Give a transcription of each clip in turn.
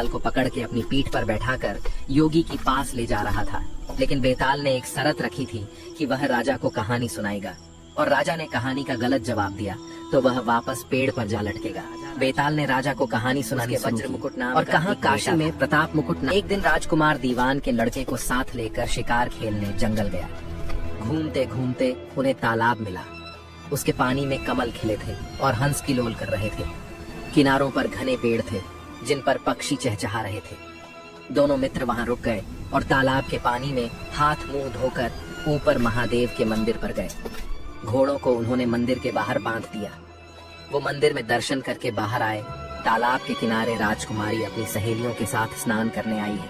बेताल को पकड़ के अपनी पीठ पर बैठाकर योगी के पास ले जा रहा था। लेकिन बेताल ने एक शर्त रखी थी कि वह राजा को कहानी सुनाएगा, और राजा ने कहानी का गलत जवाब दिया तो वह वापस पेड़ पर जा लटकेगा। बेताल ने राजा को कहानी सुनाने वज्र मुकुट नाम और कहा काशी में प्रताप मुकुट नाम। एक दिन राजकुमार दीवान के लड़के को साथ लेकर शिकार खेलने जंगल गया। घूमते घूमते उन्हें तालाब मिला। उसके पानी में कमल खिले थे और हंस किलोल कर रहे थे। किनारों पर घने पेड़ थे जिन पर पक्षी चहचहा रहे थे। दोनों मित्र वहां रुक गए और तालाब के पानी में हाथ मुंह धोकर ऊपर महादेव के मंदिर पर गए। घोड़ों को उन्होंने मंदिर के बाहर बांध दिया। वो मंदिर में दर्शन करके बाहर आए। तालाब के किनारे राजकुमारी अपनी सहेलियों के साथ स्नान करने आई है।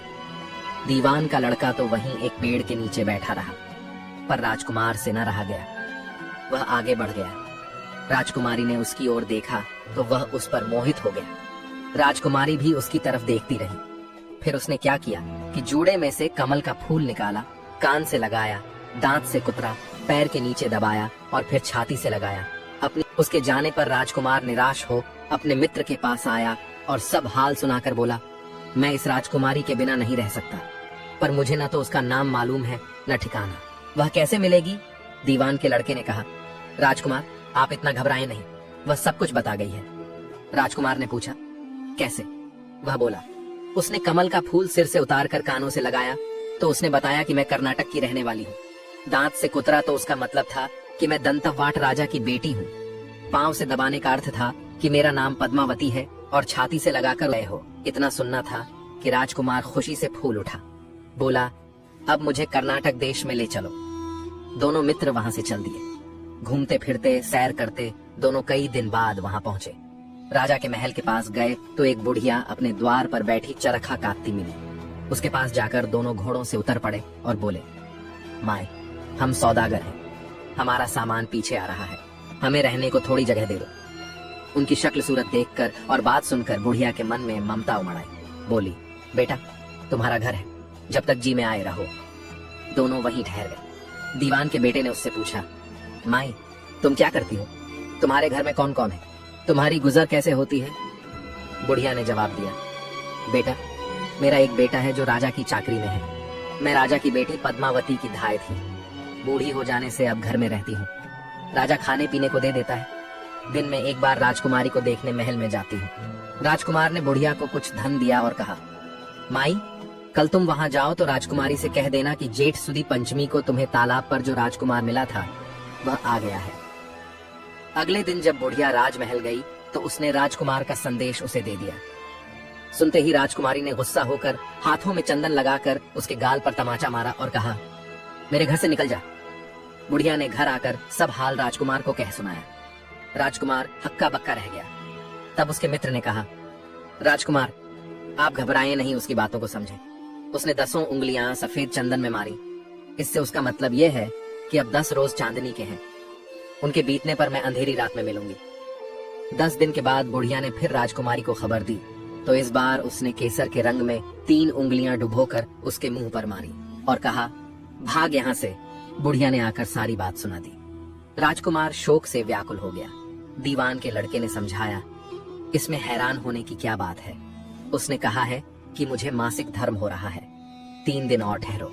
दीवान का लड़का तो वहीं एक पेड़ के नीचे बैठा रहा, पर राजकुमार से न रहा गया। वह आगे बढ़ गया। राजकुमारी ने उसकी ओर देखा तो वह उस पर मोहित हो गया। राजकुमारी भी उसकी तरफ देखती रही। फिर उसने क्या किया कि जूड़े में से कमल का फूल निकाला, कान से लगाया, दांत से कुतरा, पैर के नीचे दबाया और फिर छाती से लगाया। उसके जाने पर राजकुमार निराश हो अपने मित्र के पास आया और सब हाल सुनाकर बोला, मैं इस राजकुमारी के बिना नहीं रह सकता, पर मुझे न तो उसका नाम मालूम है न ठिकाना। वह कैसे मिलेगी? दीवान के लड़के ने कहा। राजकुमार, आप इतना घबराएं नहीं, वह सब कुछ बता गई है। राजकुमार ने पूछा, कैसे? वह बोला, उसने कमल का फूल सिर से उतार कर कानों से लगाया तो उसने बताया कि मैं कर्नाटक की रहने वाली हूँ। दांत से कुतरा तो उसका मतलब था कि मैं दंतवाट राजा की बेटी हूँ। पांव से दबाने का अर्थ था कि मेरा नाम पद्मावती है, और छाती से लगाकर गए हो। इतना सुनना था कि राजकुमार खुशी से फूल उठा। बोला, अब मुझे कर्नाटक देश में ले चलो। दोनों मित्र वहां से चल दिए। घूमते फिरते सैर करते दोनों कई दिन बाद वहां पहुंचे। राजा के महल के पास गए तो एक बुढ़िया अपने द्वार पर बैठी चरखा काटती मिली। उसके पास जाकर दोनों घोड़ों से उतर पड़े और बोले, माए, हम सौदागर हैं, हमारा सामान पीछे आ रहा है, हमें रहने को थोड़ी जगह दे दो। उनकी शक्ल सूरत देखकर और बात सुनकर बुढ़िया के मन में ममता उमड़ आई। बोली, बेटा, तुम्हारा घर है, जब तक जी में आए रहो। दोनों वहीं ठहर गए। दीवान के बेटे ने उससे पूछा, माई, तुम क्या करती हो? तुम्हारे घर में कौन कौन है? तुम्हारी गुजर कैसे होती है? बुढ़िया ने जवाब दिया, बेटा, मेरा एक बेटा है जो राजा की चाकरी में है। मैं राजा की बेटी पद्मावती की धाय थी। बूढ़ी हो जाने से अब घर में रहती हूँ। राजा खाने पीने को दे देता है। दिन में एक बार राजकुमारी को देखने महल में जाती हूँ। राजकुमार ने बुढ़िया को कुछ धन दिया और कहा, माई, कल तुम वहां जाओ तो राजकुमारी से कह देना कि जेठ सुदी पंचमी को तुम्हें तालाब पर जो राजकुमार मिला था वह आ गया है। अगले दिन जब बुढ़िया राजमहल गई तो उसने राजकुमार का संदेश उसे दे दिया। सुनते ही राजकुमारी ने गुस्सा होकर हाथों में चंदन लगाकर उसके गाल पर तमाचा मारा और कहा, मेरे घर से निकल जा। बुढ़िया ने घर आकर सब हाल राजकुमार को कह सुनाया। राजकुमार हक्का बक्का रह गया। तब उसके मित्र ने कहा, राजकुमार, आप घबराएं नहीं, उसकी बातों को समझें। उसने 10 उंगलियां सफेद चंदन में मारी। इससे उसका मतलब यह है कि अब 10 रोज चांदनी के हैं। उनके बीतने पर मैं अंधेरी रात में मिलूंगी। 10 दिन के बाद बुढ़िया ने फिर राजकुमारी को खबर दी तो इस बार उसने केसर के रंग में 3 उंगलियां डुबोकर उसके मुंह पर मारी और कहा, भाग यहाँ से। बुढ़िया ने आकर सारी बात सुना दी। राजकुमार शोक से व्याकुल हो गया। दीवान के लड़के ने समझाया, इसमें हैरान होने की क्या बात है? उसने कहा है कि मुझे मासिक धर्म हो रहा है, 3 दिन और ठहरो।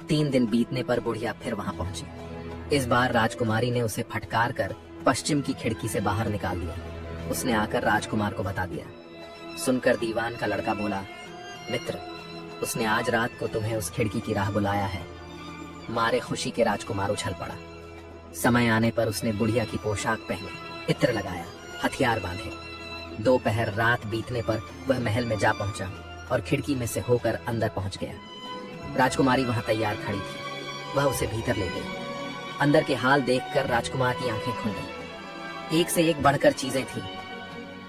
3 दिन बीतने पर बुढ़िया फिर वहां पहुंची। इस बार राजकुमारी ने उसे फटकार कर पश्चिम की खिड़की से बाहर निकाल दिया। उसने आकर राजकुमार को बता दिया। सुनकर दीवान का लड़का बोला, मित्र, उसने आज रात को तुम्हें उस खिड़की की राह बुलाया है। मारे खुशी के राजकुमार उछल पड़ा। समय आने पर उसने बुढ़िया की पोशाक पहने, इत्र लगाया, हथियार बांधे। दोपहर रात बीतने पर वह महल में जा पहुंचा और खिड़की में से होकर अंदर पहुंच गया। राजकुमारी वहां तैयार खड़ी थी। वह उसे भीतर ले गई। अंदर के हाल देखकर राजकुमार की आंखें खुल गईं। एक से एक बढ़कर चीजें थी।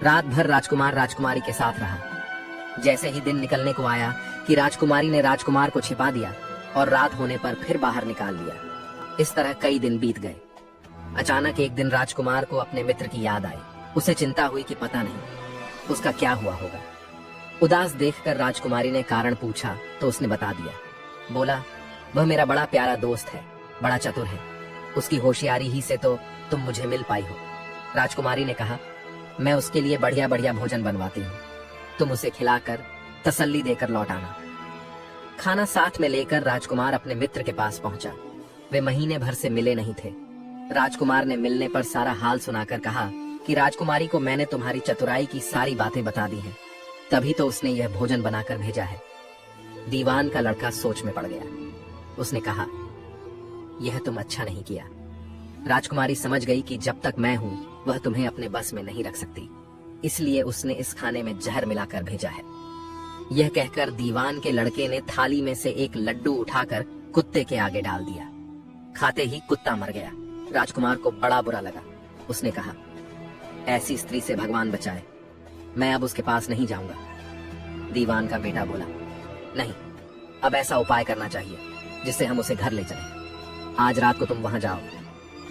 रात भर राजकुमार राजकुमारी के साथ रहा। जैसे ही दिन निकलने को आया कि राजकुमारी ने राजकुमार को छिपा दिया और रात होने पर फिर बाहर निकाल लिया। इस तरह कई दिन बीत गए। अचानक एक दिन राजकुमार को अपने मित्र की याद आई। उसे चिंता हुई कि पता नहीं उसका क्या हुआ होगा। उदास देखकर राजकुमारी ने कारण पूछा तो उसने बता दिया। बोला, वह मेरा बड़ा प्यारा दोस्त है, बड़ा चतुर है। उसकी होशियारी ही से तो तुम मुझे मिल पाई हो। राजकुमारी ने कहा, मैं उसके लिए बढ़िया बढ़िया भोजन बनवाती हूँ। तुम उसे खिलाकर तसल्ली देकर लौट आना। खाना साथ में लेकर राजकुमार अपने मित्र के पास पहुंचा। वे महीने भर से मिले नहीं थे। राजकुमार ने मिलने पर सारा हाल सुनाकर कहा कि राजकुमारी को मैंने तुम्हारी चतुराई की सारी बातें बता दी हैं, तभी तो उसने यह भोजन बनाकर भेजा है। दीवान का लड़का सोच में पड़ गया। उसने कहा, यह तुम अच्छा नहीं किया। राजकुमारी समझ गई कि जब तक मैं हूं वह तुम्हें अपने बस में नहीं रख सकती, इसलिए उसने इस खाने में जहर मिलाकर भेजा है। यह कहकर दीवान के लड़के ने थाली में से एक लड्डू उठाकर कुत्ते के आगे डाल दिया। खाते ही कुत्ता मर गया। राजकुमार को बड़ा बुरा लगा। उसने कहा, ऐसी स्त्री से भगवान बचाए, मैं अब उसके पास नहीं जाऊंगा। दीवान का बेटा बोला, नहीं, अब ऐसा उपाय करना चाहिए जिससे हम उसे घर ले चलें। आज रात को तुम वहां जाओ।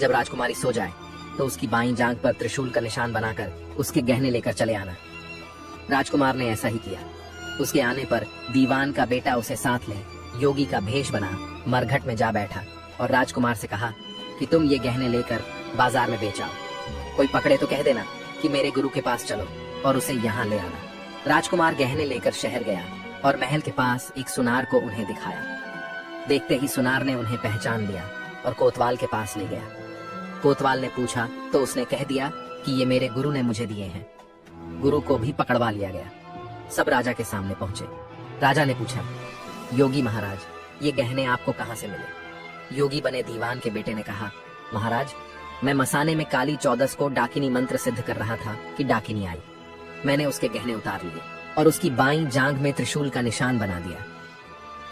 जब राजकुमारी सो जाए तो उसकी बाईं जांघ पर त्रिशूल का निशान बनाकर उसके गहने लेकर चले आना। राजकुमार ने ऐसा ही किया। उसके आने पर दीवान का बेटा उसे साथ ले योगी का भेष बना मरघट में जा बैठा और राजकुमार से कहा कि तुम ये गहने लेकर बाजार में बेच आओ। कोई पकड़े तो कह देना कि मेरे गुरु के पास चलो और उसे यहाँ ले आना। राजकुमार गहने लेकर शहर गया और महल के पास एक सुनार को उन्हें दिखाया। देखते ही सुनार ने उन्हें पहचान लिया और कोतवाल के पास ले गया। कोतवाल ने पूछा तो उसने कह दिया कि ये मेरे गुरु ने मुझे दिए हैं। गुरु को भी पकड़वा लिया गया। सब राजा के सामने पहुंचे। राजा ने पूछा, योगी महाराज, ये गहने आपको कहां से मिले? योगी बने दीवान के बेटे ने कहा, महाराज, मैं मसाने में काली चौदस को डाकिनी मंत्र सिद्ध कर रहा था कि डाकिनी आई। मैंने उसके गहने उतार लिए और उसकी बाईं जांघ में त्रिशूल का निशान बना दिया।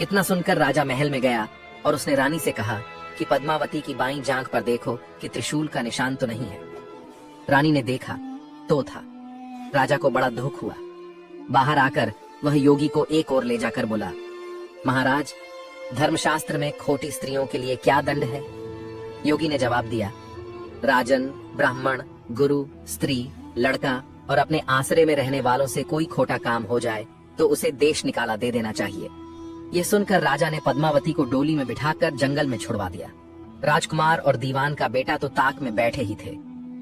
इतना सुनकर राजा महल में गया और उसने रानी से कहा कि पद्मावती की बाईं जांघ पर देखो कि त्रिशूल का निशान तो नहीं है। रानी ने देखा तो था। राजा को बड़ा दुख हुआ। बाहर आकर वह योगी को एक ओर ले जाकर बोला, महाराज, धर्मशास्त्र में खोटी स्त्रियों के लिए क्या दंड है? योगी ने जवाब दिया, राजन, ब्राह्मण, गुरु, स्त्री, लड़का और अपने आसरे में रहने वालों से कोई खोटा काम हो जाए तो उसे देश निकाला दे देना चाहिए। यह सुनकर राजा ने पद्मावती को डोली में बिठाकर जंगल में छुड़वा दिया। राजकुमार और दीवान का बेटा तो ताक में बैठे ही थे।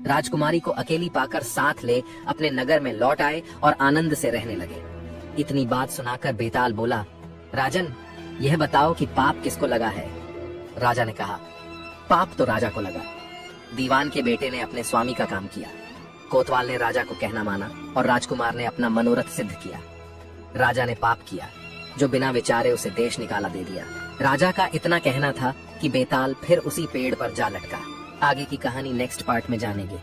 राजकुमारी को अकेली पाकर साथ ले अपने नगर में लौट आए और आनंद से रहने लगे। इतनी बात सुनाकर बेताल बोला, राजन, यह बताओ कि पाप किसको लगा है? राजा ने कहा, पाप तो राजा को लगा। दीवान के बेटे ने अपने स्वामी का काम किया। कोतवाल ने राजा को कहना माना और राजकुमार ने अपना मनोरथ सिद्ध किया। राजा ने पाप किया जो बिना विचारे उसे देश निकाला दे दिया। राजा का इतना कहना था कि बेताल फिर उसी पेड़ पर जा लटका। आगे की कहानी नेक्स्ट पार्ट में जानेंगे।